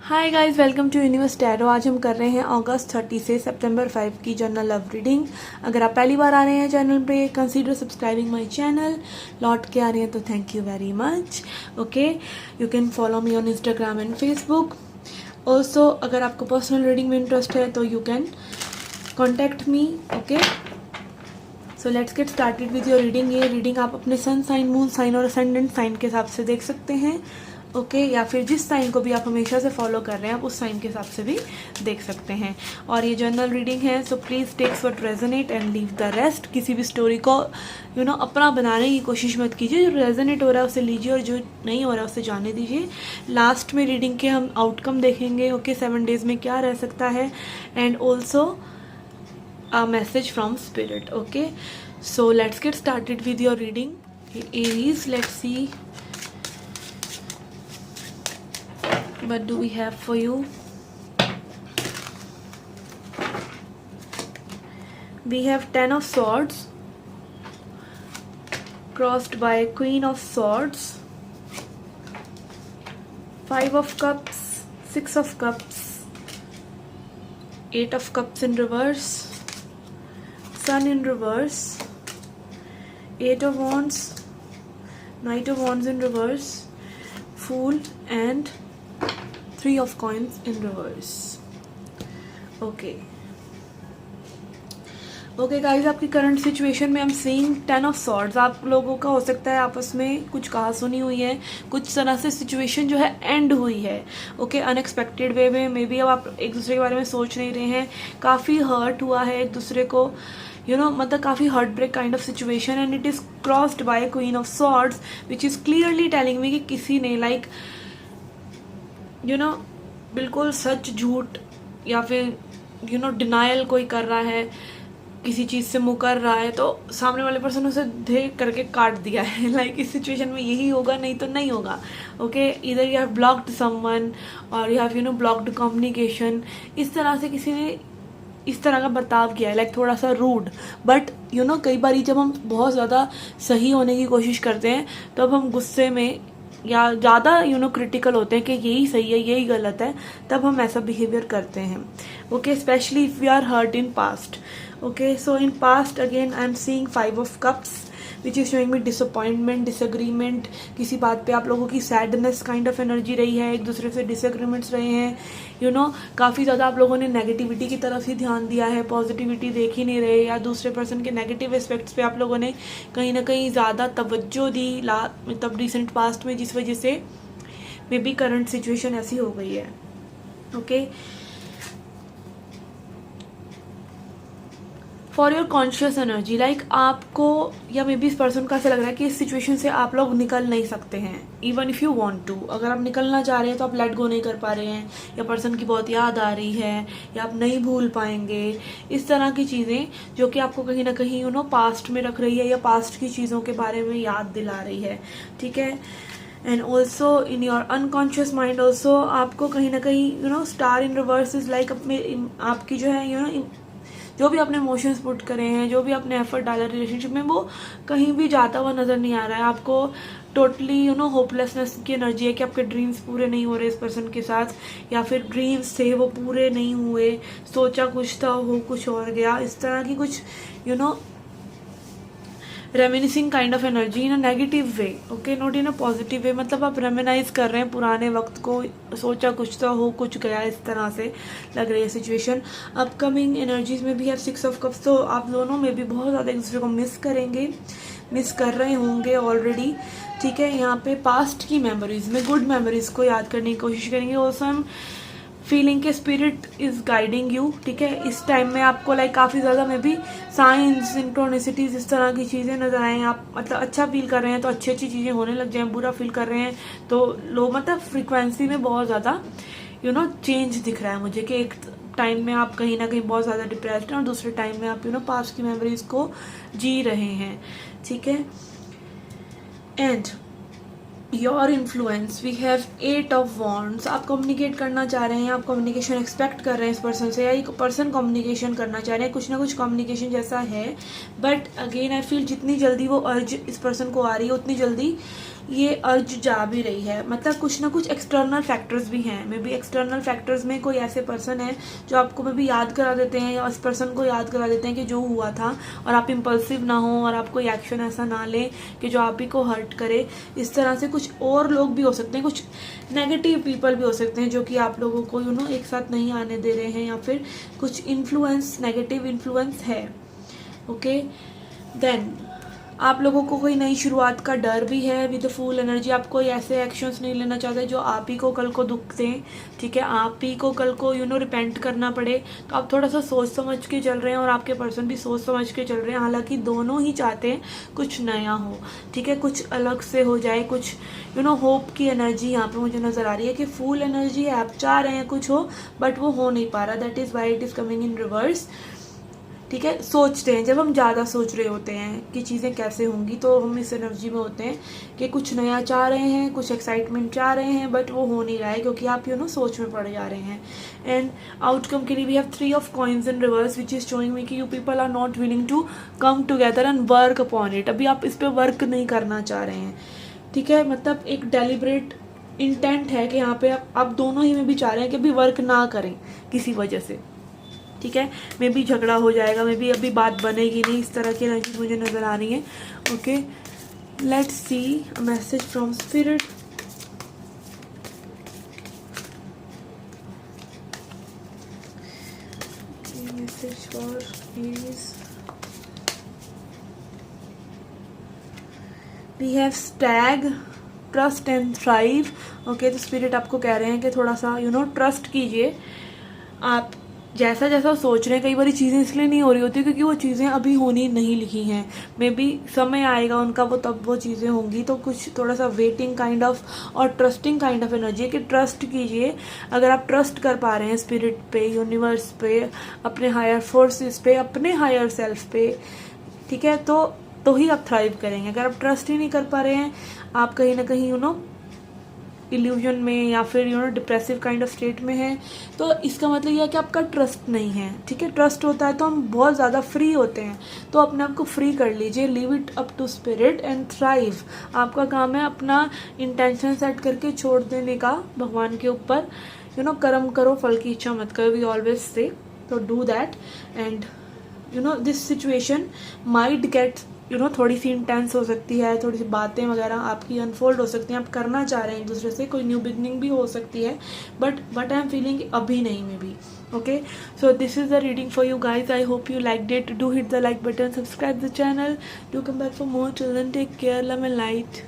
Hi guys, welcome to universe tarot. आज हम कर रहे हैं अगस्त 30 से सितंबर 5 की जनरल लव रीडिंग। अगर आप पहली बार आ रहे हैं चैनल पे, कंसीडर सब्सक्राइबिंग माय चैनल। लौट के आ रहे हैं तो thank you very much. Okay, you can follow me on Instagram and Facebook. Also अगर आपको पर्सनल रीडिंग में इंटरेस्ट है तो you can contact me. Okay, so let's get started with your reading. ये रीडिंग आप अपने सन साइन, मून साइन और ascendant sign के हिसाब से देख सकते हैं। ओके, या फिर जिस साइन को भी आप हमेशा से फॉलो कर रहे हैं आप उस साइन के हिसाब से भी देख सकते हैं। और ये जनरल रीडिंग है, so please takes what resonate and leave the rest. किसी भी स्टोरी को अपना बनाने की कोशिश मत कीजिए। जो रेजोनेट हो रहा है उसे लीजिए और जो नहीं हो रहा है उसे जाने दीजिए। लास्ट में रीडिंग के हम आउटकम देखेंगे। ओके, 7 डेज में क्या रह सकता है, and also a message from spirit. Okay, so let's get started with your reading. Aries, let's see what do we have for you. We have 10 of swords crossed by Queen of Swords, 5 of cups, 6 of cups, 8 of cups in reverse, Sun in reverse, 8 of wands, Knight of wands in reverse, Fool, and 3 of coins in reverse. Okay. Okay guys, आपकी current situation में I am seeing 10 of swords. आप लोगों का हो सकता है आपस में कुछ कहा सुनी हुई है, कुछ तरह से सिचुएशन जो है एंड हुई है। ओके, अनएक्सपेक्टेड वे में मे बी अब आप एक दूसरे के बारे में सोच नहीं रहे हैं। काफ़ी हर्ट हुआ है एक दूसरे को, मतलब काफ़ी heart break kind of situation, and it is crossed by queen of swords which is clearly telling me कि किसी ने बिल्कुल सच झूठ या फिर डिनायल कोई कर रहा है, किसी चीज़ से मुकर रहा है, तो सामने वाले पर्सन उसे देख करके काट दिया है। इस सिचुएशन में यही होगा, नहीं तो नहीं होगा। ओके, इधर यू हैव ब्लॉक्ड समवन और यू हैव ब्लॉक्ड कम्युनिकेशन। इस तरह से किसी ने इस तरह का बर्ताव किया है, थोड़ा सा रूड। बट कई बार जब हम बहुत ज़्यादा सही होने की कोशिश करते हैं तो अब हम गुस्से में या ज़्यादा क्रिटिकल होते हैं कि यही सही है यही गलत है, तब हम ऐसा बिहेवियर करते हैं। Okay, specially if we are hurt in past. Okay, so in past again I am seeing 5 of cups which is showing me disappointment, disagreement। किसी बात पे आप लोगों की sadness kind of energy रही है, एक दूसरे से disagreements रहे हैं। काफ़ी ज़्यादा आप लोगों ने नेगेटिविटी की तरफ ही ध्यान दिया है, पॉजिटिविटी देख ही नहीं रहे, या दूसरे पर्सन के नेगेटिव एस्पेक्ट्स पे आप लोगों ने कहीं ना कहीं ज़्यादा तवज्जो दी मतलब रिसेंट पास्ट में, जिस वजह से मे बी करंट सिचुएशन ऐसी हो गई है। Okay, for your conscious energy, आपको या मे बी इस पर्सन का ऐसा लग रहा है कि इस सिचुएशन से आप लोग निकल नहीं सकते हैं, even if you want to. अगर आप निकलना चाह रहे हैं तो आप लेट गो नहीं कर पा रहे हैं, या पर्सन की बहुत याद आ रही है, या आप नहीं भूल पाएंगे। इस तरह की चीज़ें जो कि आपको कहीं ना कहीं पास्ट में रख रही है, या पास्ट की चीज़ों के बारे में याद दिला रही है। ठीक है, and also in your unconscious mind also आपको कहीं ना कहीं स्टार इन रिवर्स इज आपकी जो है जो भी आपने इमोशंस पुट करे हैं, जो भी आपने एफर्ट डाला रिलेशनशिप में, वो कहीं भी जाता हुआ नज़र नहीं आ रहा है। आपको टोटली होपलेसनेस की एनर्जी है कि आपके ड्रीम्स पूरे नहीं हो रहे इस पर्सन के साथ, या फिर ड्रीम्स थे वो पूरे नहीं हुए, सोचा कुछ था हो कुछ और गया। इस तरह की कुछ reminiscing kind of energy in a negative way. Okay, not in a positive way. मतलब आप रेमिनाइज कर रहे हैं पुराने वक्त को, सोचा कुछ था हो कुछ गया, इस तरह से लग रही है सिचुएशन। अपकमिंग एनर्जीज में भी है 6 ऑफ कप्स, तो आप दोनों में भी बहुत ज़्यादा एक दूसरे को मिस करेंगे, मिस कर रहे होंगे ऑलरेडी। ठीक है, यहाँ पे पास्ट की मेमोरीज में, गुड मेमोरीज को याद करने की कोशिश करेंगे। ऑल्सो हम फीलिंग के स्पिरिट इज गाइडिंग यू। ठीक है, इस टाइम में आपको काफ़ी ज़्यादा में भी साइंस, सिंक्रोनिसिटीज, इस तरह की चीज़ें नजर आए। आप मतलब अच्छा फील कर रहे हैं तो अच्छी अच्छी चीज़ें होने लग जाएं, बुरा फील कर रहे हैं तो लो, मतलब फ्रीक्वेंसी में बहुत ज़्यादा चेंज दिख रहा है मुझे, कि एक टाइम में आप कहीं ना कहीं बहुत ज़्यादा डिप्रेस्ड हैं और दूसरे टाइम में आप पास्ट की मेमोरीज को जी रहे हैं। ठीक है, and your influence, we have 8 of wands. आप कम्युनिकेट करना चाह रहे हैं, आप कम्युनिकेशन एक्सपेक्ट कर रहे हैं इस पर्सन से, या एक पर्सन कम्युनिकेशन करना चाह रहे हैं, कुछ ना कुछ कम्युनिकेशन जैसा है। बट अगेन आई फील जितनी जल्दी वो अर्ज इस पर्सन को आ रही है उतनी जल्दी ये अर्ज जा भी रही है, मतलब कुछ ना कुछ एक्सटर्नल फैक्टर्स भी हैं। मे बी एक्सटर्नल फैक्टर्स में कोई ऐसे पर्सन है जो आपको मे बी याद करा देते हैं, या उस पर्सन को याद करा देते हैं कि जो हुआ था, और आप इम्पल्सिव ना हो और आप कोई एक्शन ऐसा ना लें कि जो आप ही को हर्ट करे। इस तरह से कुछ और लोग भी हो सकते हैं, कुछ नेगेटिव पीपल भी हो सकते हैं जो कि आप लोगों को एक साथ नहीं आने दे रहे हैं, या फिर कुछ इन्फ्लुएंस, नेगेटिव इन्फ्लुएंस है। ओके, देन आप लोगों को कोई नई शुरुआत का डर भी है विद फुल एनर्जी। आप कोई ऐसे एक्शंस नहीं लेना चाहते जो आप ही को कल को दुख दें, ठीक है, आप ही को कल को रिपेंट करना पड़े। तो आप थोड़ा सा सोच समझ के चल रहे हैं, और आपके पर्सन भी सोच समझ के चल रहे हैं। हालांकि दोनों ही चाहते हैं कुछ नया हो, ठीक है, कुछ अलग से हो जाए, कुछ होप की एनर्जी यहाँ पे मुझे नज़र आ रही है कि फुल एनर्जी है, आप चाह रहे हैं कुछ हो बट वो हो नहीं पा रहा। That is why it is coming in reverse, ठीक है। सोचते हैं, जब हम ज़्यादा सोच रहे होते हैं कि चीज़ें कैसे होंगी, तो हम इस एनर्जी में होते हैं कि कुछ नया चाह रहे हैं, कुछ एक्साइटमेंट चाह रहे हैं, बट वो हो नहीं रहा है क्योंकि आप सोच में पड़ जा रहे हैं। एंड आउटकम के लिए we have 3 of coins in reverse which is showing me कि you people are not willing to come together and work upon it. अभी आप इस पर वर्क नहीं करना चाह रहे हैं, ठीक है, मतलब एक डेलिब्रेट इंटेंट है कि यहाँ पे आप दोनों ही में भी चाह रहे हैं कि अभी वर्क ना करें किसी वजह से, ठीक है। मे बी झगड़ा हो जाएगा, मे बी अभी बात बनेगी नहीं, इस तरह की एनर्जी मुझे नज़र आ रही है। Okay, let's see a message from spirit. Message for please. We have stag, trust and thrive. Okay, तो स्पिरिट आपको कह रहे हैं कि थोड़ा सा ट्रस्ट कीजिए। आप जैसा जैसा सोच रहे हैं, कई बार चीज़ें इसलिए नहीं हो रही होती क्योंकि वो चीज़ें अभी होनी नहीं लिखी हैं। मे बी समय आएगा उनका, वो तब वो चीज़ें होंगी। तो कुछ थोड़ा सा वेटिंग काइंड ऑफ और ट्रस्टिंग काइंड ऑफ एनर्जी है कि ट्रस्ट कीजिए। अगर आप ट्रस्ट कर पा रहे हैं स्पिरिट पे, यूनिवर्स पे, अपने हायर फोर्सेस पे, अपने हायर सेल्फ पे, ठीक है, तो ही आप थ्राइव करेंगे। अगर आप ट्रस्ट ही नहीं कर पा रहे हैं, आप कहीं ना कहीं इल्यूजन में या फिर डिप्रेसिव काइंड ऑफ स्टेट में है, तो इसका मतलब यह है कि आपका ट्रस्ट नहीं है, ठीक है। ट्रस्ट होता है तो हम बहुत ज़्यादा फ्री होते हैं, तो अपने आप को फ्री कर लीजिए। Leave it up to spirit and thrive. आपका काम है अपना इंटेंशन सेट करके छोड़ देने का भगवान के ऊपर। कर्म करो, फल की इच्छा मत करो, वी ऑलवेज से। तो do that and this situation might get थोड़ी सी इंटेंस हो सकती है, थोड़ी सी बातें वगैरह आपकी अनफोल्ड हो सकती हैं। आप करना चाह रहे हैं एक दूसरे से, कोई न्यू बिगनिंग भी हो सकती है, बट आई एम फीलिंग अभी नहीं में भी। Okay, so this is the reading for you guys. I hope you liked it. Do hit the like button, subscribe the channel, do come back for more. Till then, take care, love and light.